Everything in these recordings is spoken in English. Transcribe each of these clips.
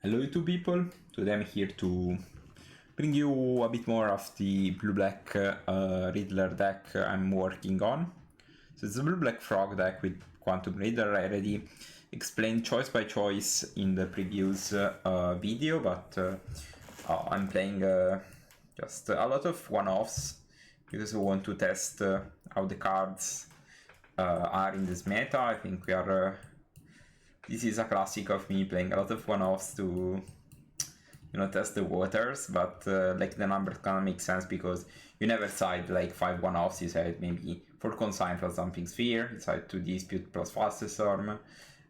Hello YouTube people, today I'm here to bring you a bit more of the blue-black Riddler deck I'm working on. So it's a blue-black frog deck with Quantum Riddler. I already explained choice by choice in the previous video, but I'm playing just a lot of one-offs because I want to test how the cards are in this meta. I think we are... this is a classic of me playing a lot of one-offs to, test the waters, but like the numbers kind of make sense because you never side like 5 one-offs. You side maybe 4 consign plus Dumping Sphere, you side 2 Dispute plus Fastest Storm,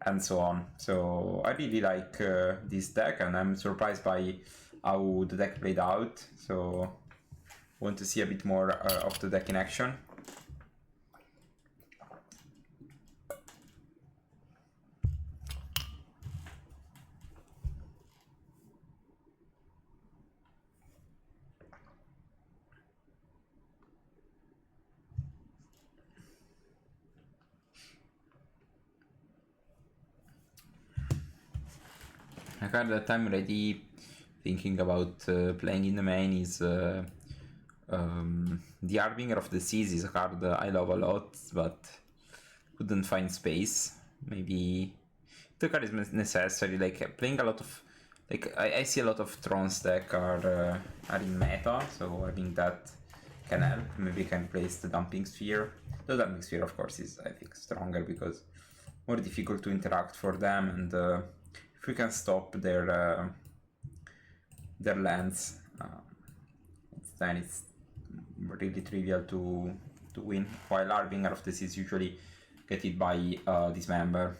and so on. So I really like this deck, and I'm surprised by how the deck played out. So want to see a bit more of the deck in action. A card that I'm already thinking about playing in the main is the Harbinger of the Seas. Is a card I love a lot, but couldn't find space. Maybe the card is necessary. Like playing a lot of, like I see a lot of Thrones deck are in meta, so I think that can help. Maybe I can place the Dumping Sphere. The Dumping Sphere, of course, is I think stronger because more difficult to interact for them, and if we can stop their lands, then it's really trivial to win. While Harbinger of the Seas usually get it by Dismember.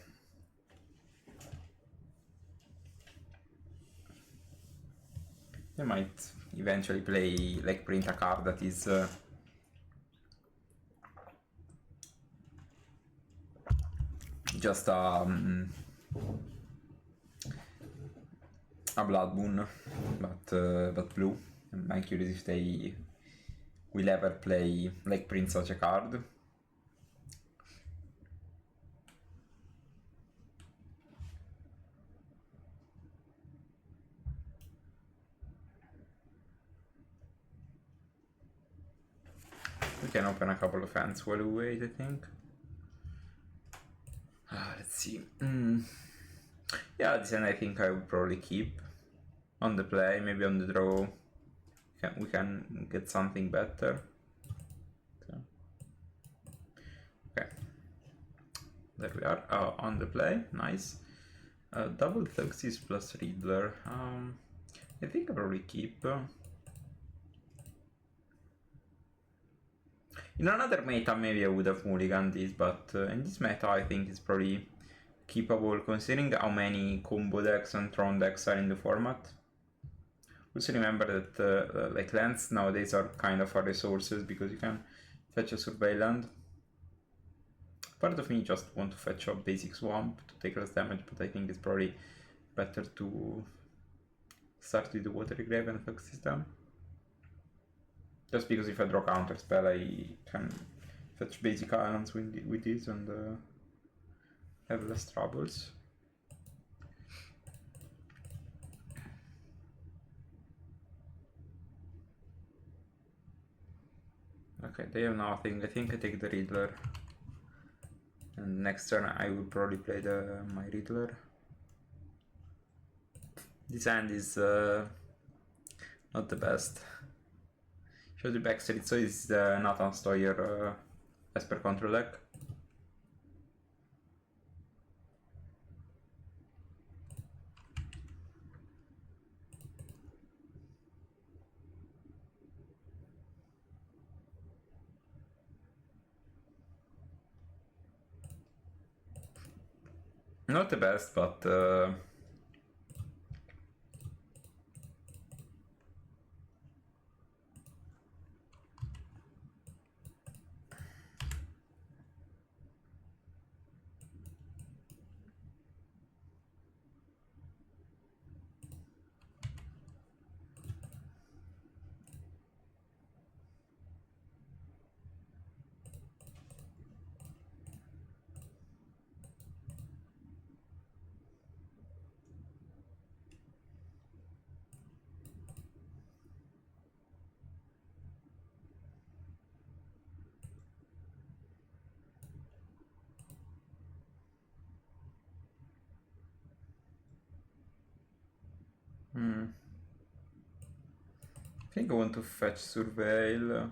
They might eventually play, like, print a card that is just a Blood Moon, but blue. I'm curious if they will ever play, like, print such a card. We can open a couple of hands while we wait, I think. Let's see. Yeah, this end I think I would probably keep. On the play, maybe on the draw, we can get something better. Okay. There we are. On the play, nice. Double Thuxis plus Riddler. I think I'll probably keep. In another meta, maybe I would have mulliganed this, but in this meta, I think it's probably keepable considering how many combo decks and Tron decks are in the format. Also remember that like lands nowadays are kind of our resources because you can fetch a Surveilland. Part of me just want to fetch a basic Swamp to take less damage, but I think it's probably better to start with the Watery Grave and fix this down. Just because if I draw counter spell, I can fetch basic islands with this and have less troubles. Okay, they have nothing. I think I take the Riddler. And next turn I will probably play my Riddler. This hand is not the best. Show the backstreet, so it's the Nathan Stoyer Esper control deck. Not the best, but I think I want to fetch Surveil.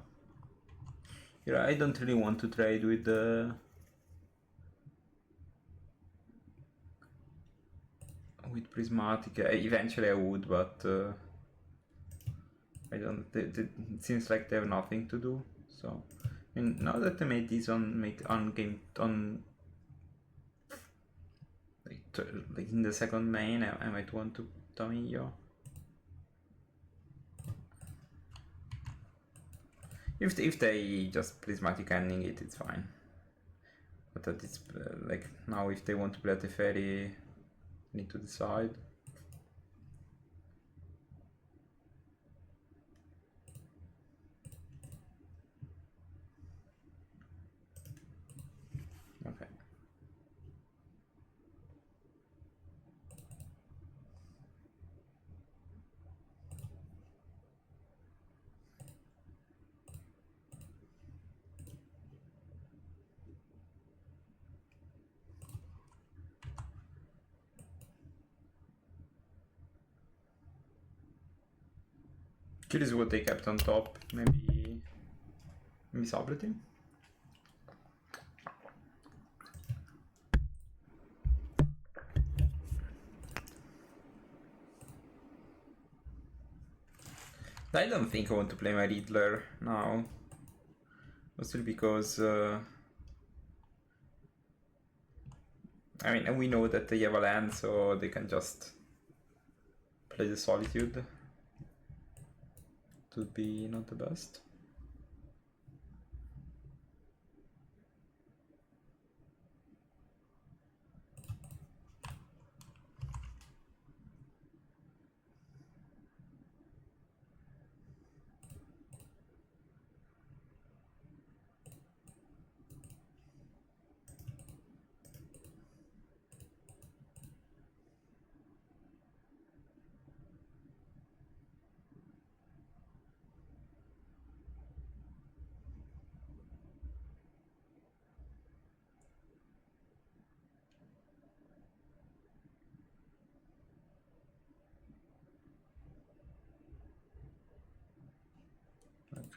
Yeah, I don't really want to trade with Prismatic. Eventually I would, but I don't. It seems like they have nothing to do. So, I mean, now that I made this on game on like in the second main, I might want to Tomillo. If they just prismatic ending it, it's fine. But that it's like now if they want to play at the ferry, need to decide. Okay. Curious what they kept on top. Maybe Subroutine? I don't think I want to play my Riddler now. Mostly because I mean, we know that they have a land, so they can just play the Solitude. It would be not the best.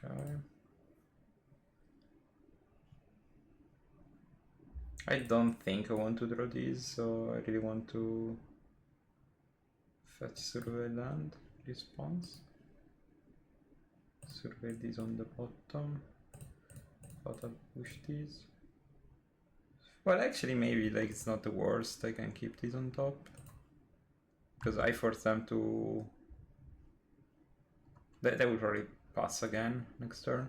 Okay. I don't think I want to draw these, so I really want to fetch Survey land response. Survey these on the bottom. Thought I'll push these. Well, actually, maybe like it's not the worst. I can keep these on top because I force them to. They will probably pass again next turn.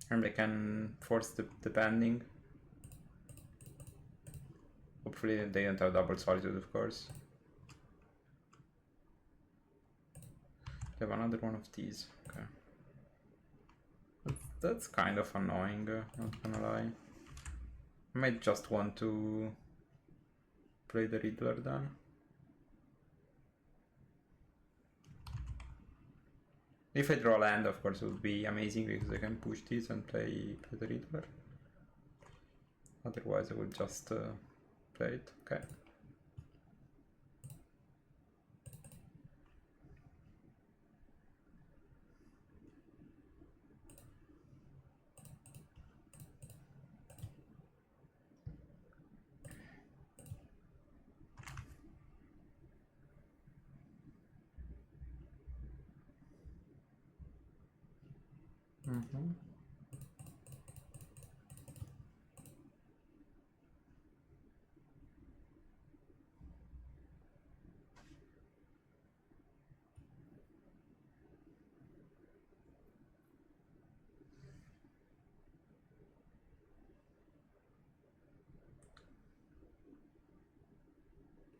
And they can force the banding. Hopefully they don't have double solitude, of course. They have another one of these. Okay. That's kind of annoying, not gonna lie. I might just want to play the Riddler then. If I draw land, of course, it would be amazing because I can push this and play the Riddler. Otherwise, I would just play it. Okay.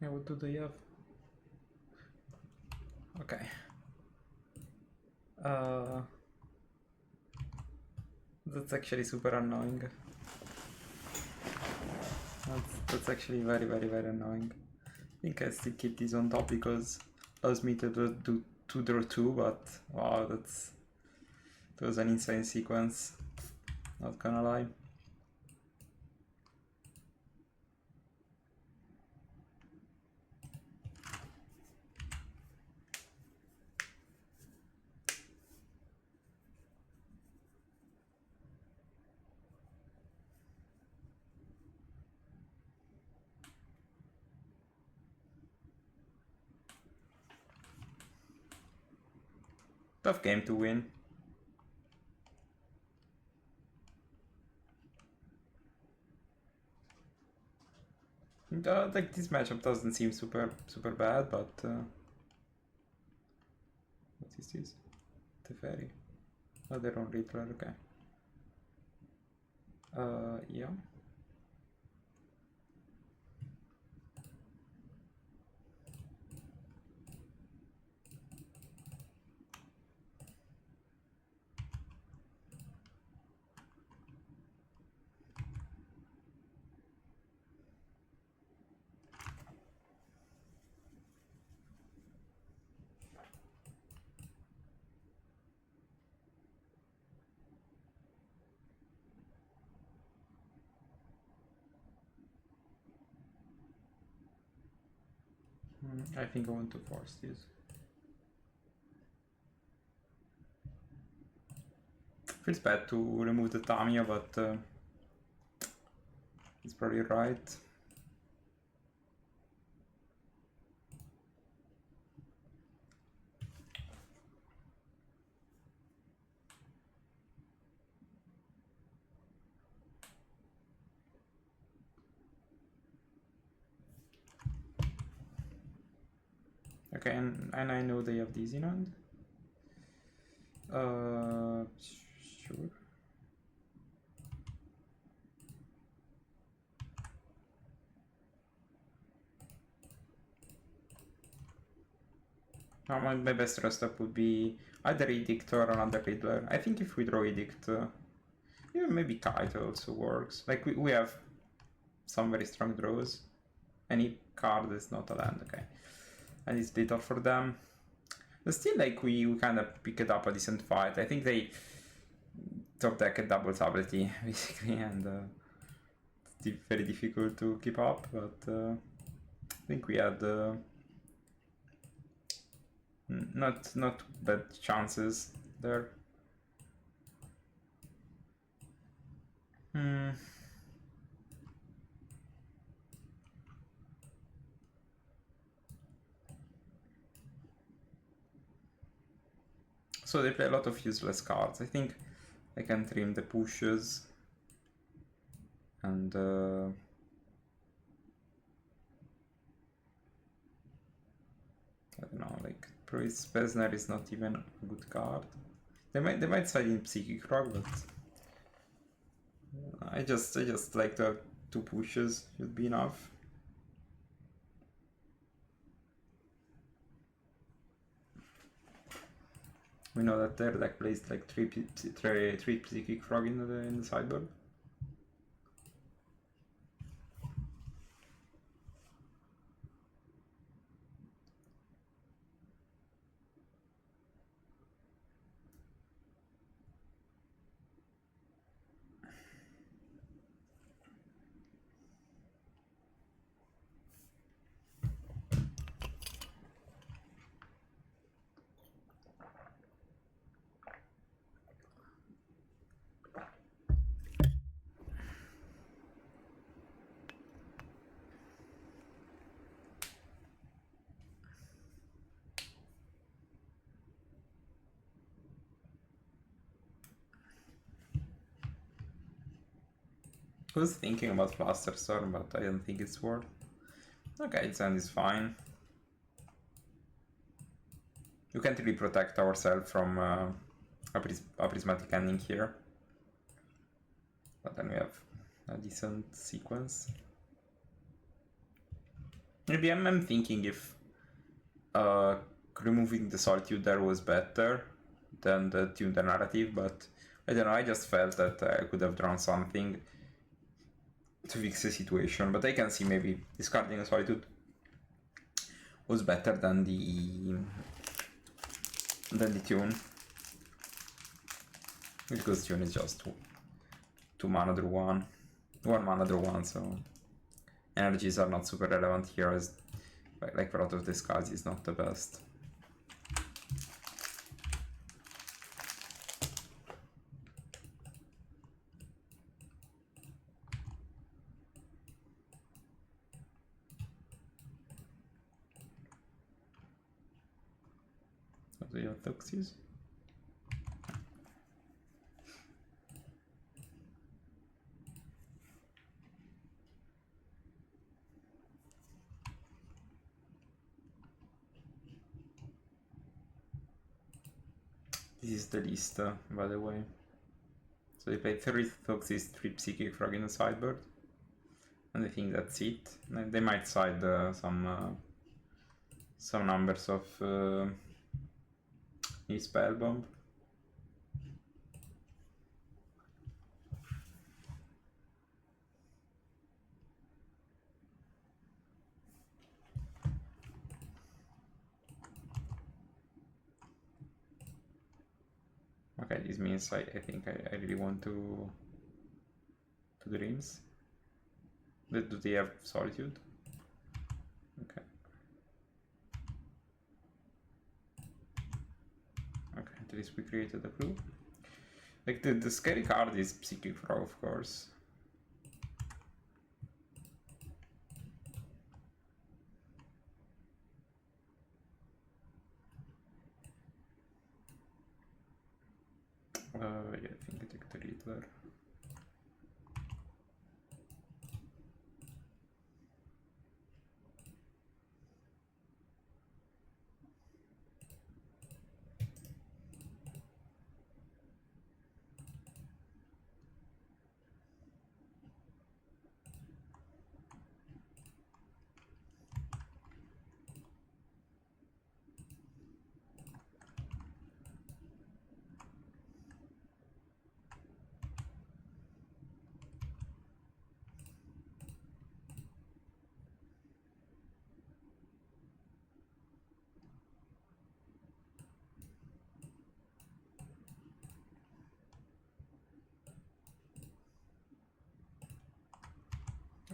Yeah, what do they have? Okay. That's actually super annoying. That's actually very, very, very annoying. I think I still keep these on top because it allows me to do 2 draw 2, but wow, that was an insane sequence. Not gonna lie. Tough game to win. Like this matchup doesn't seem super bad, but what is this? The fairy. Oh, their own Riddler. Okay. Yeah. I think I want to force this. Feels bad to remove the Tamiya, but it's probably right. Okay, and I know they have these in hand. Sure. My best rest up would be either Edict or another Riddler. I think if we draw Edict, yeah, maybe Kite also works. Like we have some very strong draws. Any card is not a land, okay. And it's little for them. But still, like, we kind of picked up a decent fight. I think they top deck a double ability, basically, and it's very difficult to keep up, but I think we had not bad chances there. So they play a lot of useless cards. I think I can trim the pushes and I don't know, like probably Spezner is not even a good card. They might side in Psychic Rock, but I just like the 2 pushes should be enough. We know that their deck plays like 3 Psychic Frog in the sideboard. I was thinking about Faster Storm, but I don't think it's worth. Okay, Zen is fine. We can't really protect ourselves from a prismatic ending here. But then we have a decent sequence. Maybe I'm thinking if removing the Solitude there was better than the Tune the Narrative, but I don't know, I just felt that I could have drawn something to fix the situation, but I can see maybe discarding a Solitude was better than the Tune, because Tune is just 2 mana draw 1 mana draw 1, so energies are not super relevant here, as like for out of discards is not the best. So you have Toxis. This is the list, by the way. So they played 3 Toxis, 3 Psychic Frog in the sideboard. And I think that's it. They might side some numbers of Spellbomb. Okay, this means I think I really want to Dreams. Do they have Solitude? Okay. Okay, at least we created a clue. Like the scary card is Psychic Frog, of course. Yeah, I think I take the Riddler.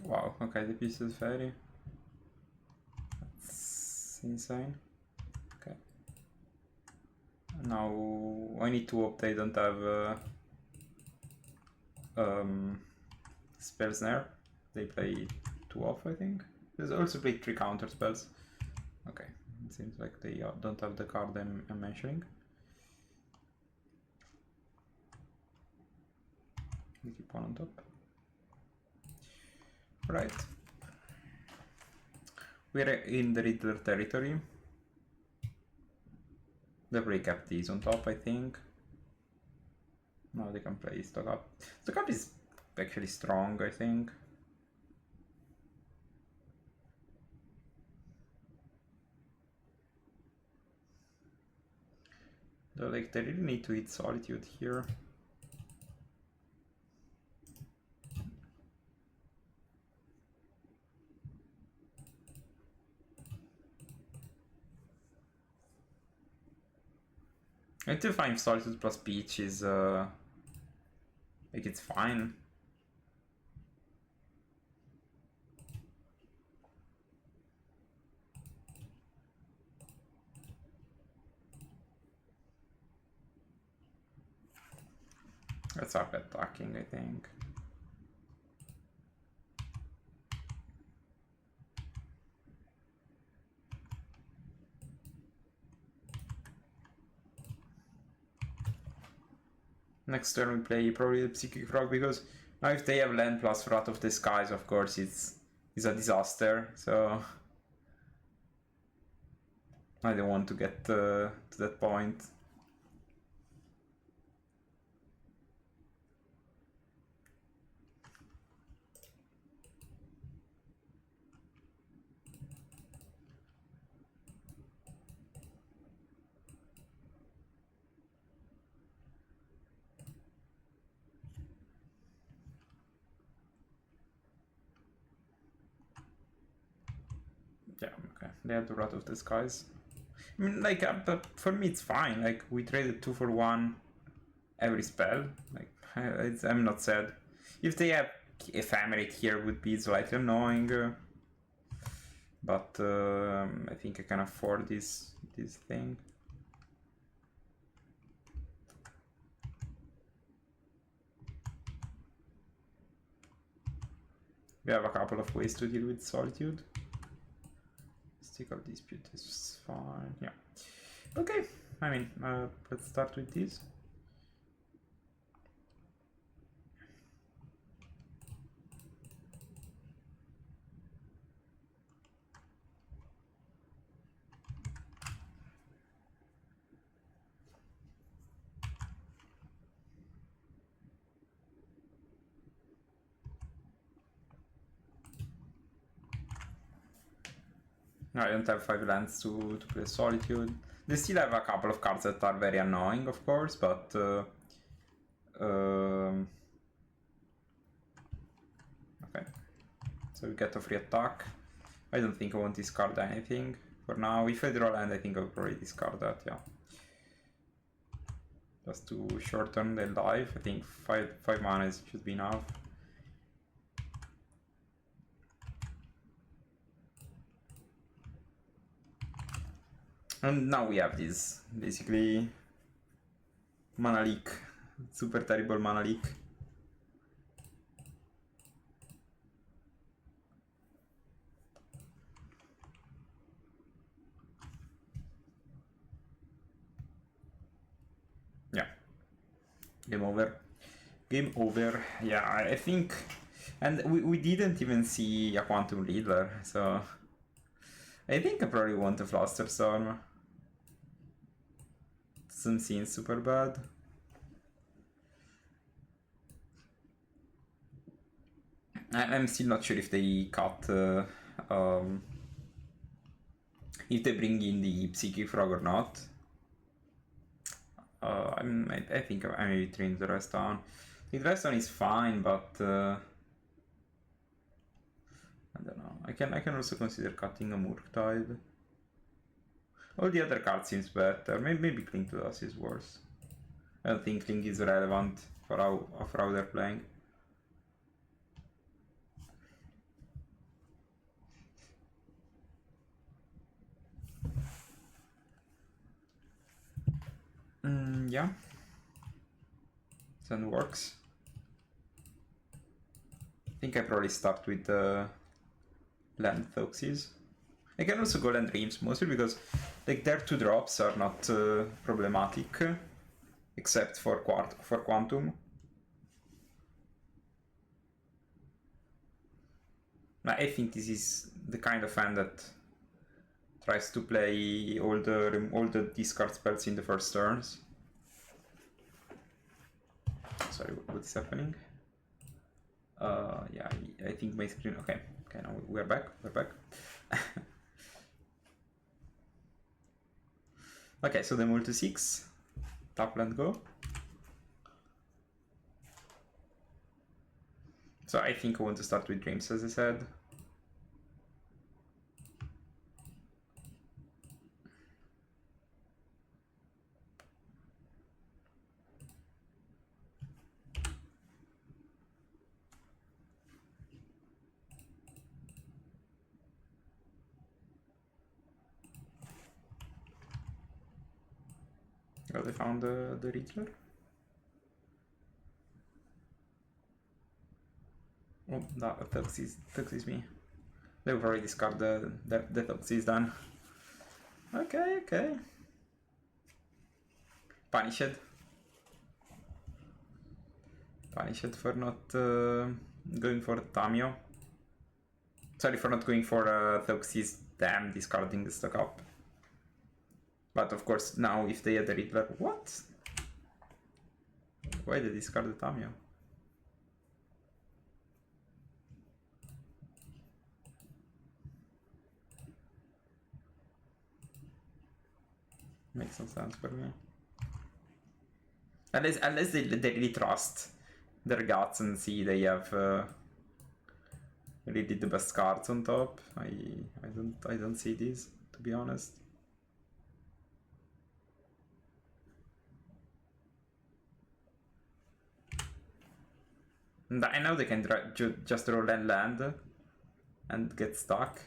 Wow, okay, the piece is fairy. That's insane. Okay. Now I need to hope they don't have spell snare. They play 2 off, I think. There's also play 3 counter spells. Okay, it seems like they don't have the card I'm mentioning. We keep one on top. Right. We're in the Riddler territory. The recap is on top, I think. No, they can play stock up. Stock up is actually strong, I think. Though, like, they really need to hit Solitude here. I still find Solitude plus Peach is like, it's fine. Let's up attacking, I think. Next turn we play probably the Psychic Frog, because now if they have land plus Wrath of the Skies, of course it's a disaster, so I don't want to get to that point. Yeah, okay. They have the Wrath of the Skies. I mean, like, but for me it's fine. Like, we traded 2 for 1 every spell. Like, I'm not sad. If they have Ephemerate here, would be slightly annoying. But I think I can afford this thing. We have a couple of ways to deal with Solitude. Mystical Dispute is fine, yeah. Okay, I mean, let's start with this. I don't have 5 lands to play Solitude. They still have a couple of cards that are very annoying, of course, but okay. So we get a free attack. I don't think I want to discard anything for now. If I draw land, I think I'll probably discard that, yeah. Just to shorten the life. I think 5 mana should be enough. And now we have this, basically, mana leak. Super terrible mana leak. Yeah. Game over. Game over. Yeah, I think... And we didn't even see a Quantum Riddler, so... I think I probably want a Flusterstorm. Doesn't seem super bad. I'm still not sure if they cut... if they bring in the Psychic Frog or not. I think I maybe trim the rest down. The rest down is fine, but I don't know. I can also consider cutting a Murktide. All the other cards seems better. Maybe Cling to Dust is worse. I don't think Cling is relevant for how they're playing. Yeah. Then works. I think I probably start with Land Thoxis. I can also go Land Dreams, mostly because like their 2 drops are not problematic, except for Quantum. I think this is the kind of hand that tries to play all the discard spells in the first turns. Sorry, what is happening? Yeah, I think my screen... Okay, now we're back. Okay, so the multi 6. Tap land go. So I think I want to start with Dreams, as I said. Oh, they found the Riddler. Oh, no, Thoxis me. They've already discarded the Thoxis done. Okay. Punished for not going for Tamio. Sorry for not going for Thoxis. Damn, discarding the stock up. But of course, now if they had the Riddler, what? Why did they discard the Tamio? Makes some sense for me. Unless they really trust their guts and see they have really the best cards on top. I don't see this, to be honest. And I know they can just roll and land and get stuck.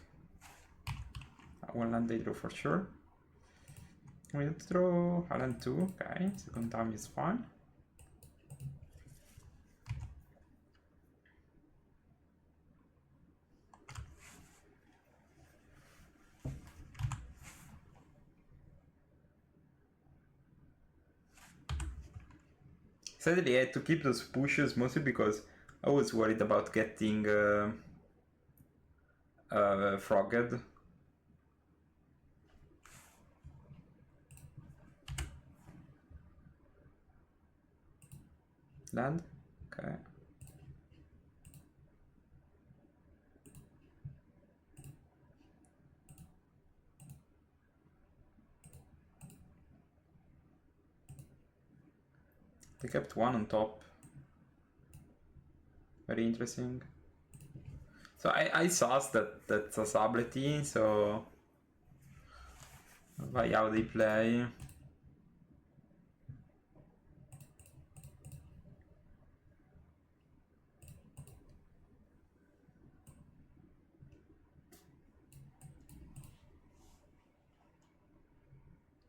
One land they draw for sure. We need to draw a land too. Okay, second time is fine. Sadly, I had to keep those pushes mostly because I was worried about getting Frogged. Land? Okay. They kept one on top. Very interesting. So I sus that that's a ability, so by how they play.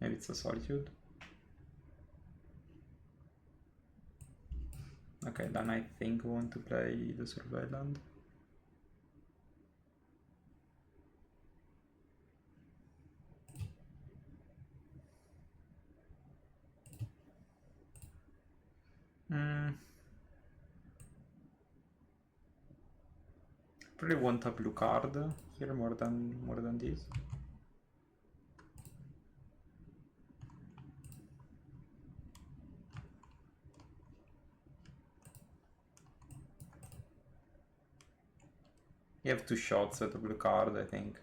Maybe it's a solitude. Okay, then I think I want to play the surveillance. Probably want a blue card here more than this. You have 2 shots at the blue card, I think.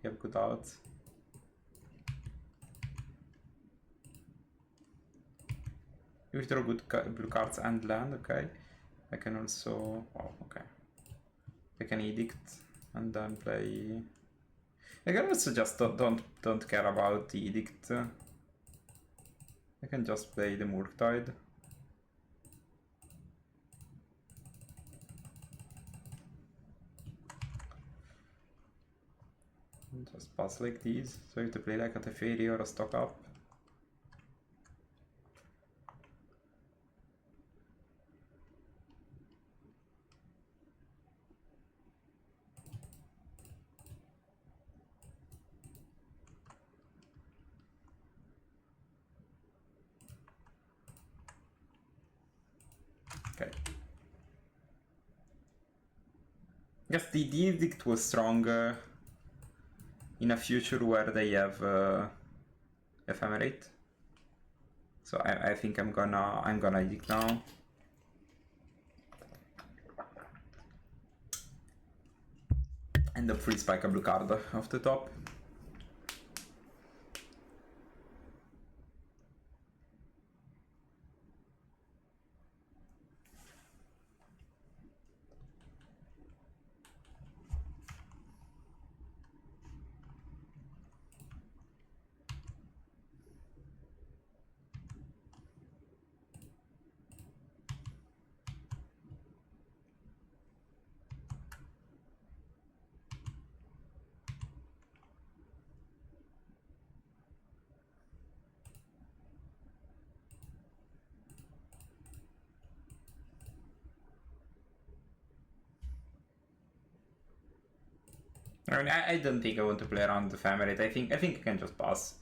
You have good odds. You draw good blue cards and land, okay. I can also... oh, okay. I can edict and then play... I can also just don't care about the edict. I can just play the Murktide. Just pass like these, so you have to play like a Teferi or a stock up. Okay. I guess the edict was stronger in a future where they have ephemerate. So I think I'm gonna edict now. And hopefully spike a blue card off the top. I mean, I don't think I want to play around the ephemerate. I think I can just pass.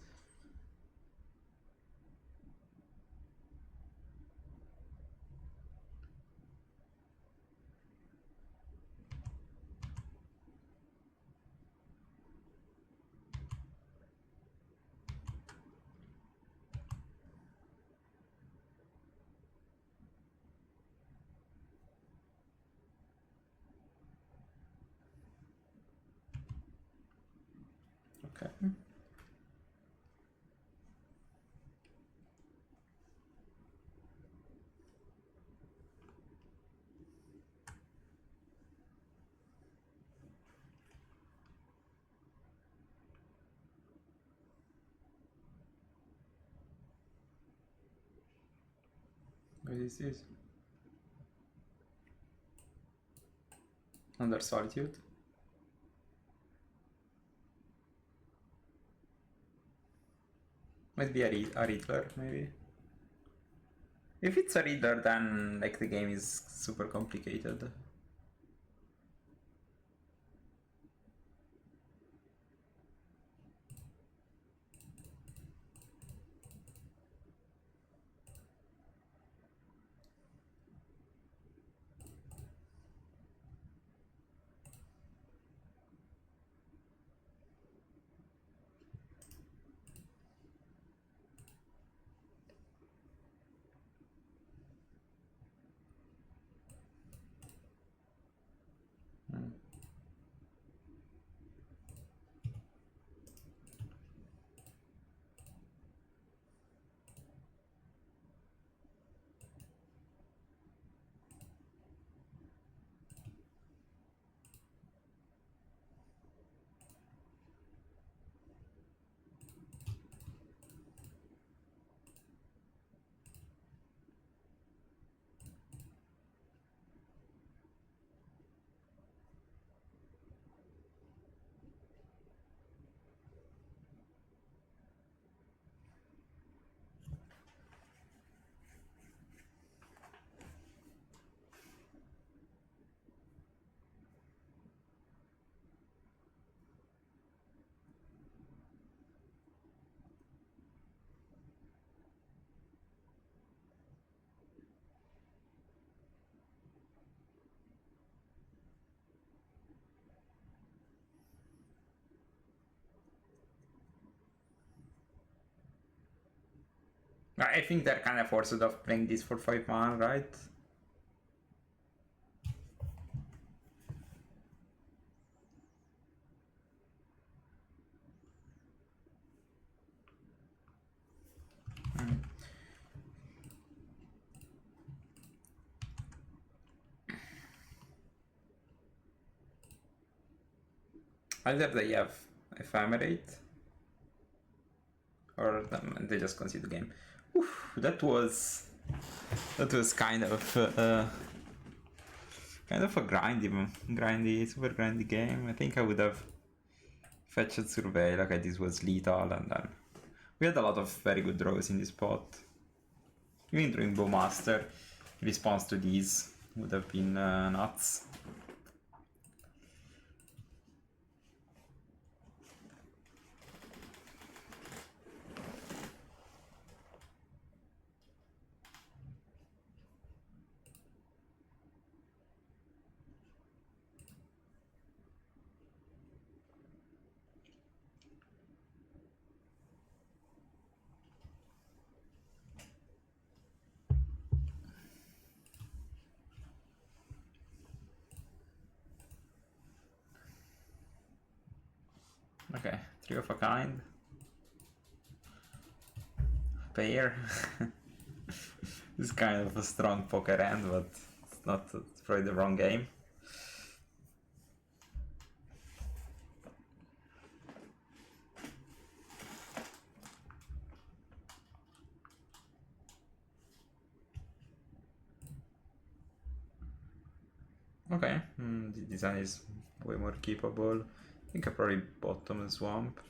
Okay. What is this? Under solitude. Might be a Riddler, maybe. If it's a Riddler, then like the game is super complicated. I think they're kind of forced of playing this for 5 mana, right? Either they have Ephemerate or they just concede the game. Oof, that was kind of a grindy, super grindy game. I think I would have fetched Survey. Okay, this was lethal, and then we had a lot of very good draws in this spot. Even drawing Bowmaster in response to these would have been nuts. Okay, 3 of a kind. Pair. This is kind of a strong poker hand, but it's not, it's probably the wrong game. Okay, the design is way more keepable. I think I probably bottom the swamp.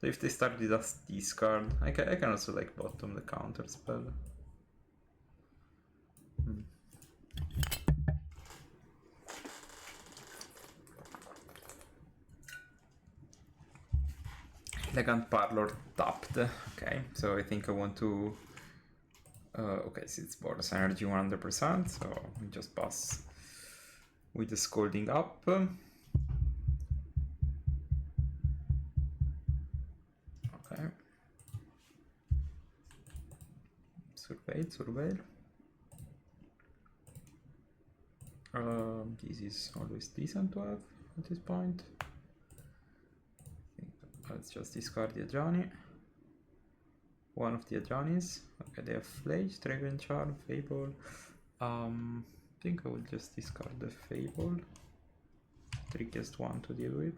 So if they start with a discard, I can also like bottom the counter spell. Elegant Parlor tapped. Okay, so I think I want to. Okay, so it's Boros Energy 100%, so we just pass with the Scolding up. Okay. Surveil. This is always decent to have at this point. Let's just discard the Ajani. One of the Ajanis. Okay, they have Flash, Dragon Charm, Fable. I think I will just discard the Fable. Trickiest one to deal with.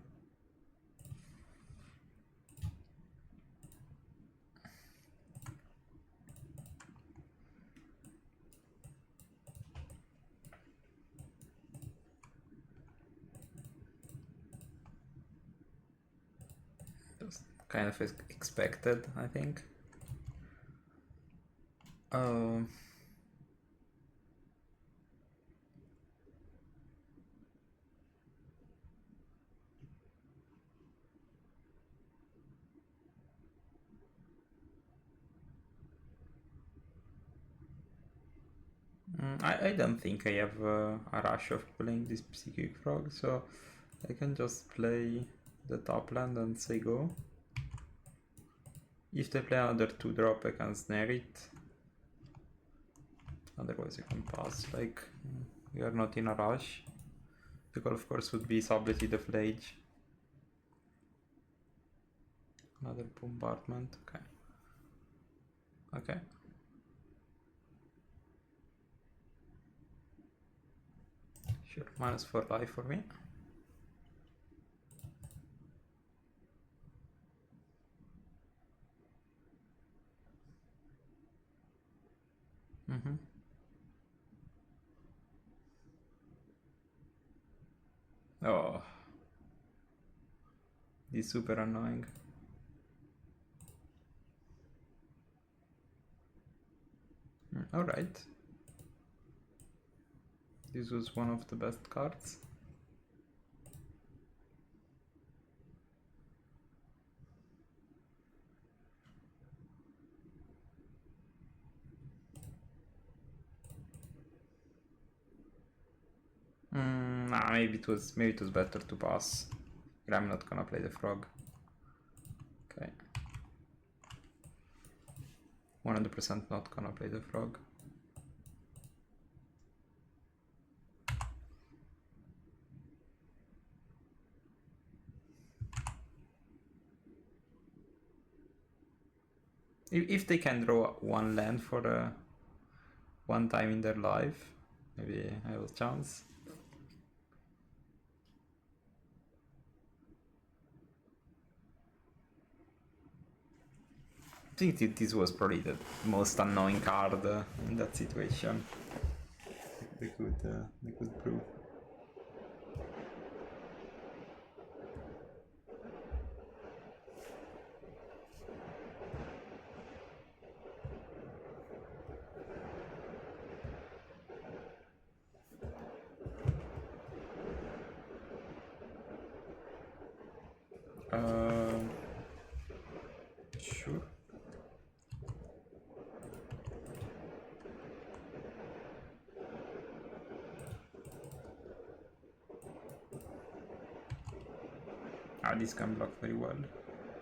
Just kind of expected, I think. I don't think I have a rush of playing this Psychic Frog, so I can just play the top land and say go. If they play another 2-drop, I can snare it. Otherwise, I can pass. Like, we are not in a rush. The goal, of course, would be Sablety the Flage. Another bombardment. Okay. Okay. Sure, -4 life for me. Oh, this is super annoying. Alright. This was one of the best cards. Nah, maybe it was better to pass. I'm not gonna play the frog. Okay. 100% not gonna play the frog. If they can draw one land for one time in their life, maybe I have a chance. I think this was probably the most annoying card in that situation. They could prove. Sure. This can block very well,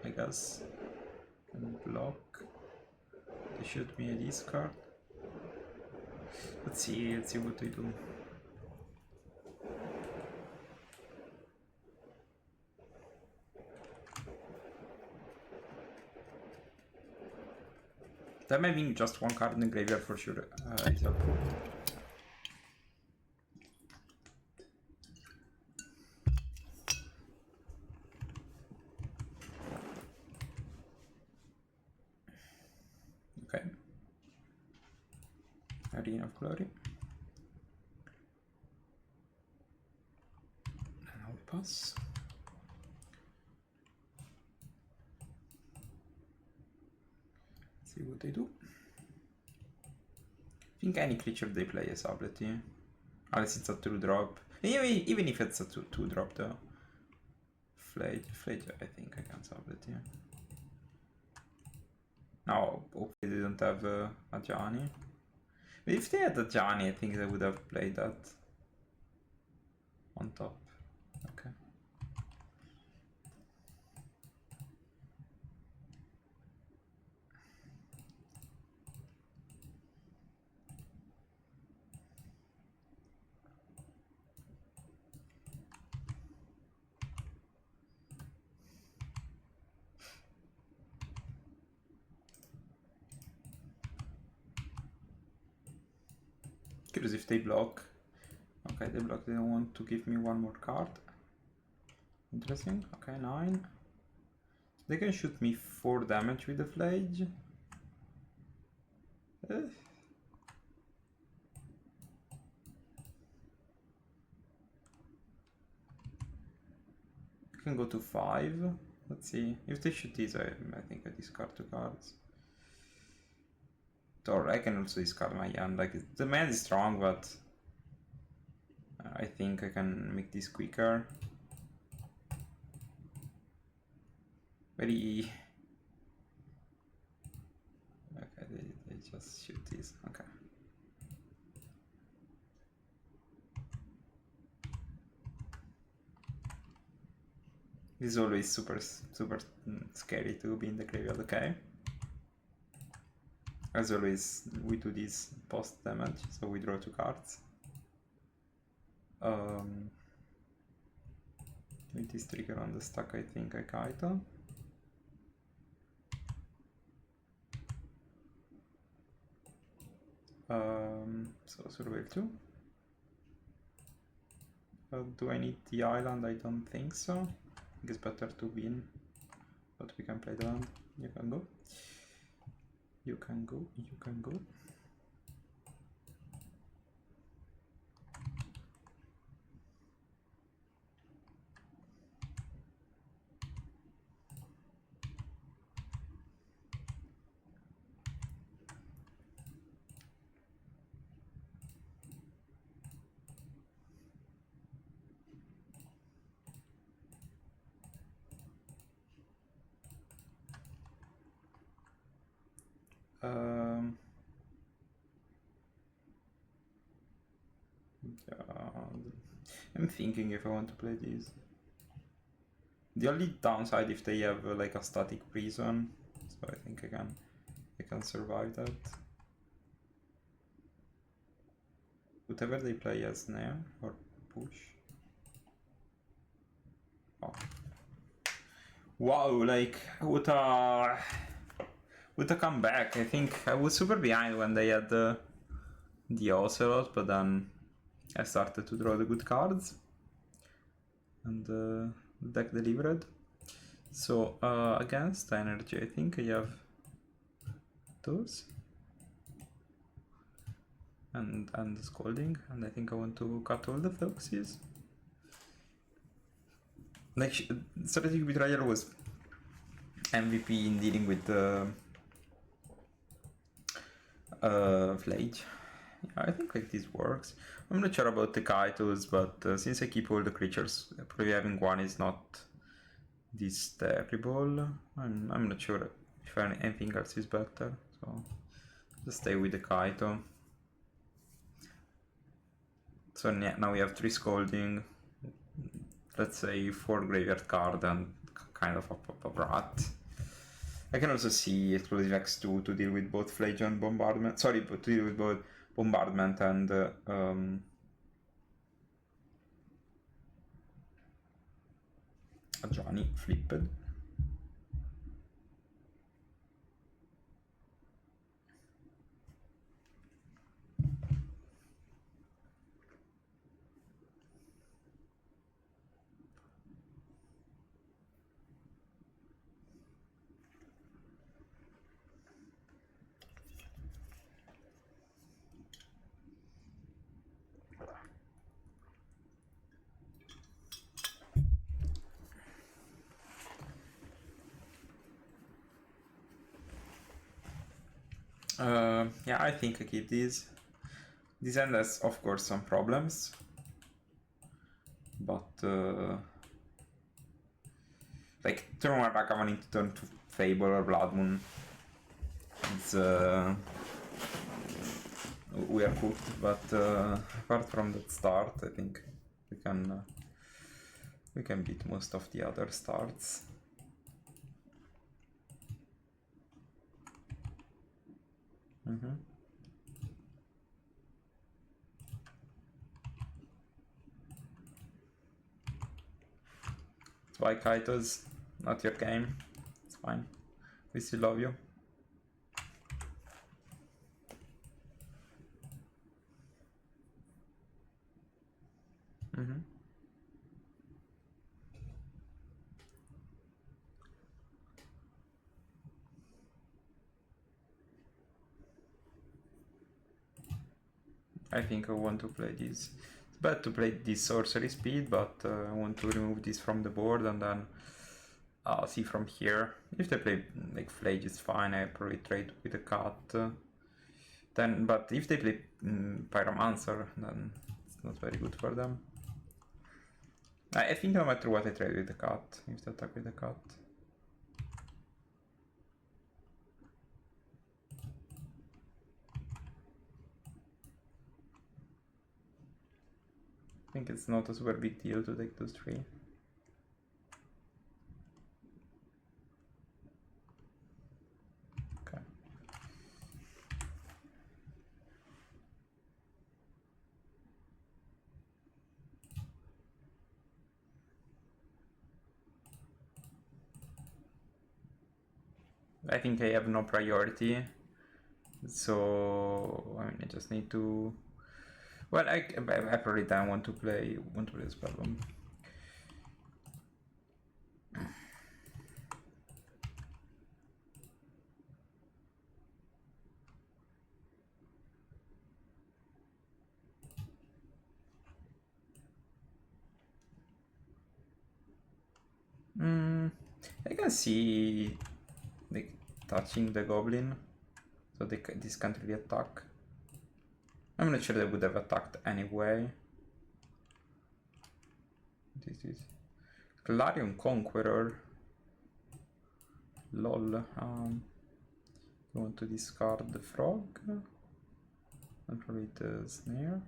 I guess. Can block. They shoot me a discard. Let's see what they do. Them having just one card in the graveyard for sure is helpful. Okay. Arena of Glory. And I'll pass. See what they do. I think any creature they play is ability. Unless it's a 2-drop. Even if it's a 2-drop though. Flage, I think I can ability. No, hopefully they don't have a Gianni. But if they had a Gianni, I think they would have played that on top. Okay. Curious if they block. Okay, they block. They don't want to give me one more card. Interesting. Okay, 9. They can shoot me 4 damage with the Flage. I can go to 5. Let's see. If they shoot these, I think I discard 2 cards. Or I can also discard my hand. Like, the man is strong, but I think I can make this quicker. Very... Okay, they just shoot this. Okay. This is always super scary to be in the graveyard, okay? As always, we do this post damage, so we draw 2 cards. With this trigger on the stack, I think I kite. So survival 2. Do I need the island? I don't think so. I think it's better to win, but we can play the land. You can go. You can go. You can go. I'm thinking if I want to play these. The only downside if they have like a static prison, so I think I can I can survive that. Whatever they play as snare or push. Oh. Wow, like what a comeback. I think I was super behind when they had the Ocelot, but then I started to draw the good cards and the deck delivered. So against energy, I think I have those and the Scolding, and I think I want to cut all the Foxes. Like Strategic Betrayal was MVP in dealing with the Flage. Yeah, I think like this works. I'm not sure about the Kaitos, but since I keep all the creatures, probably having one is not this terrible. I'm not sure if anything else is better, so just stay with the Kaito. So now we have 3 Scolding, let's say 4 graveyard card and kind of a brat. I can also see Explosive X2 to deal with both Flage and Bombardment. Sorry, but to deal with both Bombardment and Johnny flipped. Yeah, I think I keep these. This end has, of course, some problems, but like turn 1 Ragavan into turn 2 Fable or Blood Moon, it's we are cooked. But apart from that start, I think we can beat most of the other starts. That's why Kaito's not your game. It's fine. We still love you. I think I want to play this. It's bad to play this sorcery speed, but I want to remove this from the board and then see from here. If they play like Flage, it's fine. I probably trade with a cut. Then, but if they play Pyromancer, then it's not very good for them. I think no matter what, I trade with the cut. If they attack with the cut. I think it's not a super big deal to take those 3. Okay. I think I have no priority, so I mean I just need to. Well, I probably don't want to play Spellbomb. I can see like touching the goblin, so this can't really attack. I'm not sure they would have attacked anyway. This is Clarion Conqueror. Lol. You want to discard the frog and probably the snare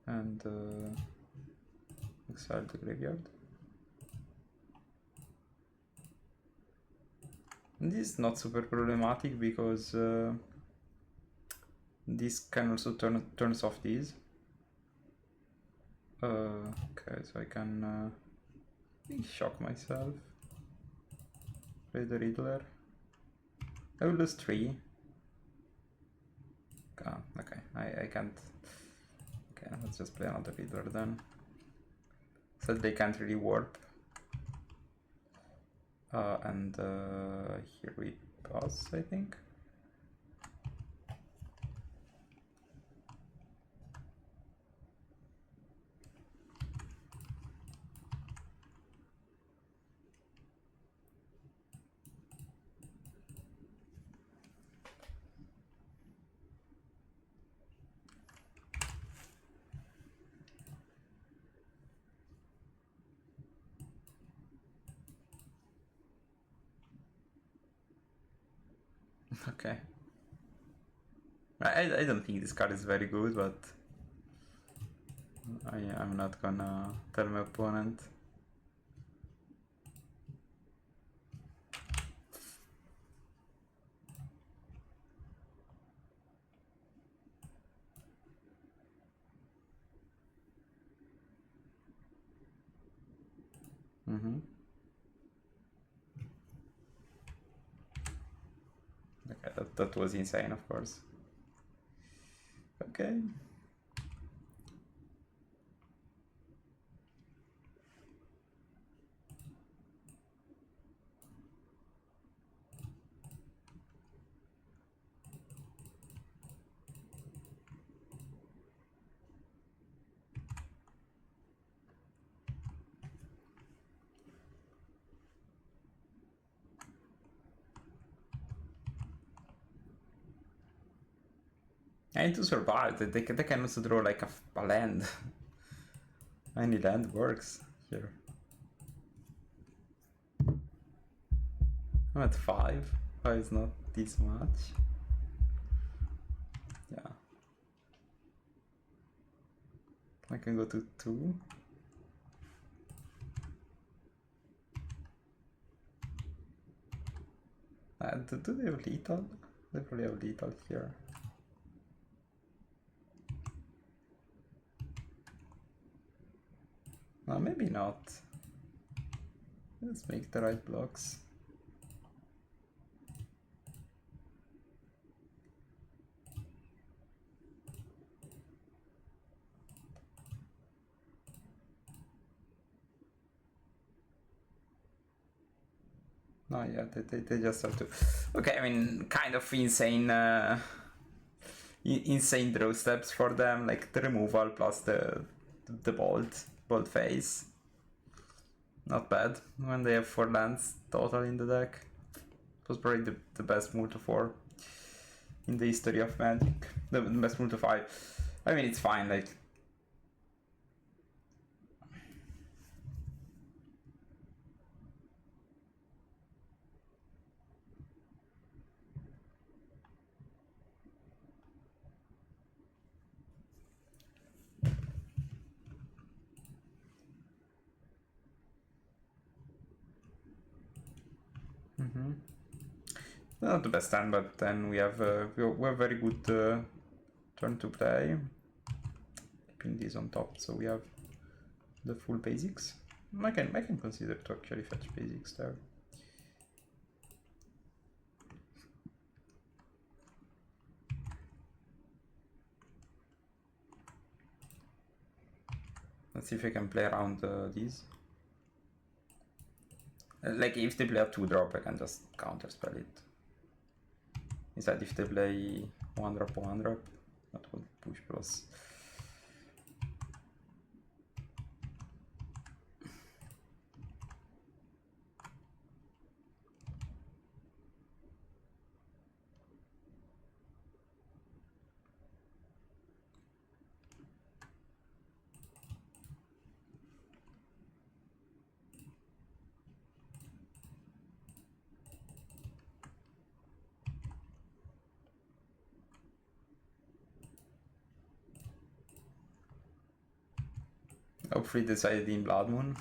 and exile the graveyard. And this is not super problematic because this can also turns off these. Okay, so I can shock myself. Play the Riddler. I will lose 3. Okay, I can't. Okay, let's just play another Riddler then. So they can't really warp. And here we pass, I think. Okay. I don't think this card is very good, but I'm not gonna tell my opponent. Okay, that was insane, of course. Okay. I need to survive. They can also draw like a land. Any land works here. I'm at 5. 5 is not this much. Yeah. I can go to 2. Do they have lethal? They probably have lethal here. No, maybe not. Let's make the right blocks. No, yeah, they just have to. Okay, I mean, kind of insane, insane draw steps for them, like the removal plus the bolt phase. Not bad when they have 4 lands total in the deck. It was probably the best move to 4 in the history of Magic. The best move to 5. I mean, it's fine, like. Not the best turn, but then we have very good turn to play. Keeping this on top, so we have the full basics. I can consider to actually fetch basics there. Let's see if I can play around these. Like if they play a 2-drop, I can just counterspell it. Instead, if they play 1-drop, that will push plus. Hopefully decided in Blood Moon.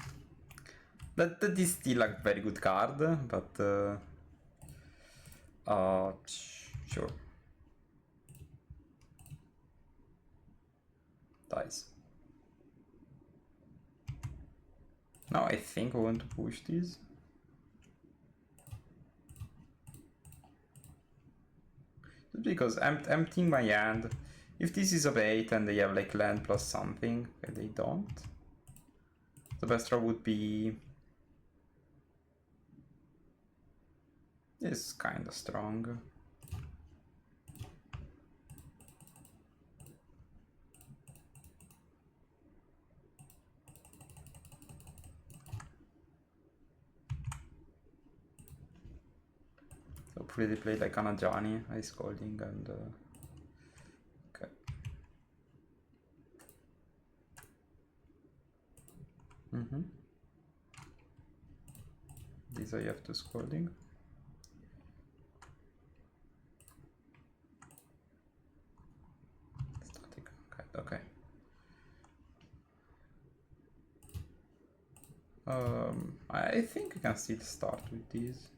That is still a very good card, but Sure. Dies. Now I think I want to push this. Because I'm emptying my hand. If this is a bait and they have like land plus something, and they don't, the best draw would be this kind of strong. So pretty played like Anajani, ice scolding and okay. These I have to scolding. Static, okay. I think I can still start with these.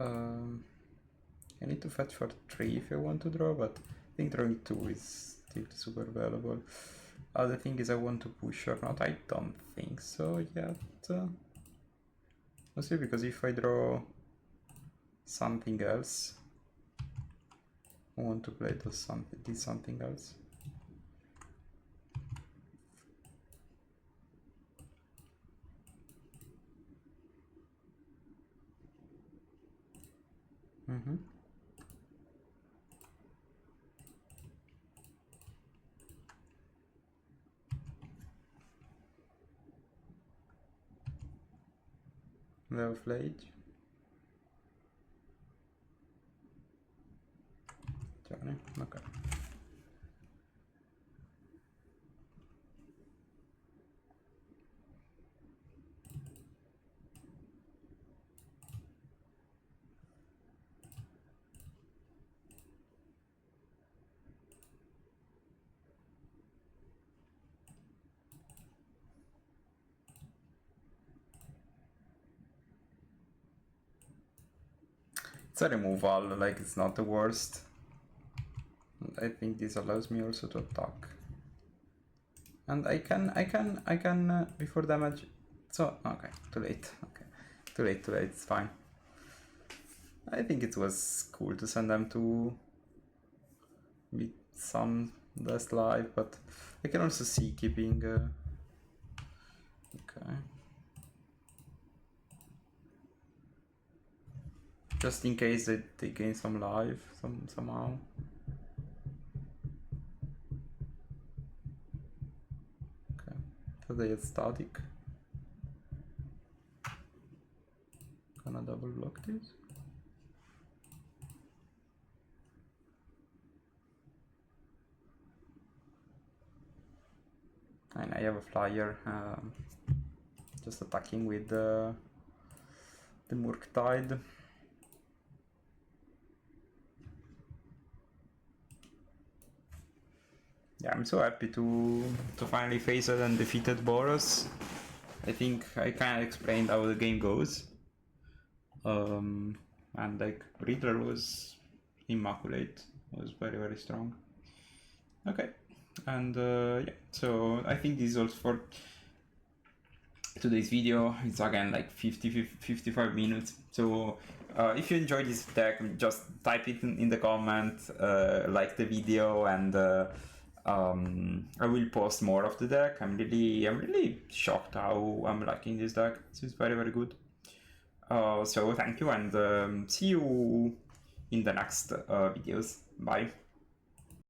I need to fetch for 3 if I want to draw, but I think drawing 2 is still super valuable. The thing is I want to push or not. I don't think so yet. Mostly because if I draw something else, I want to play this something else. Level Flage. Johnny, okay. It's a removal, like it's not the worst. I think this allows me also to attack. And I can before damage. So okay, too late. Okay, too late. It's fine. I think it was cool to send them to beat some less life, but I can also see keeping. Okay. Just in case they gain some life somehow. Okay, so they are static. Gonna double block this. And I have a flyer, just attacking with the Murktide. Yeah, I'm so happy to finally face it and defeated Boros. I think I kind of explained how the game goes. And like Riddler was immaculate, was very strong. Okay, and yeah, so I think this is all for today's video. It's again like 55 minutes. So if you enjoyed this deck, just type it in the comment, like the video, and I will post more of the deck. I'm really shocked how I'm liking this deck. It's very good. So thank you, and see you in the next videos. Bye.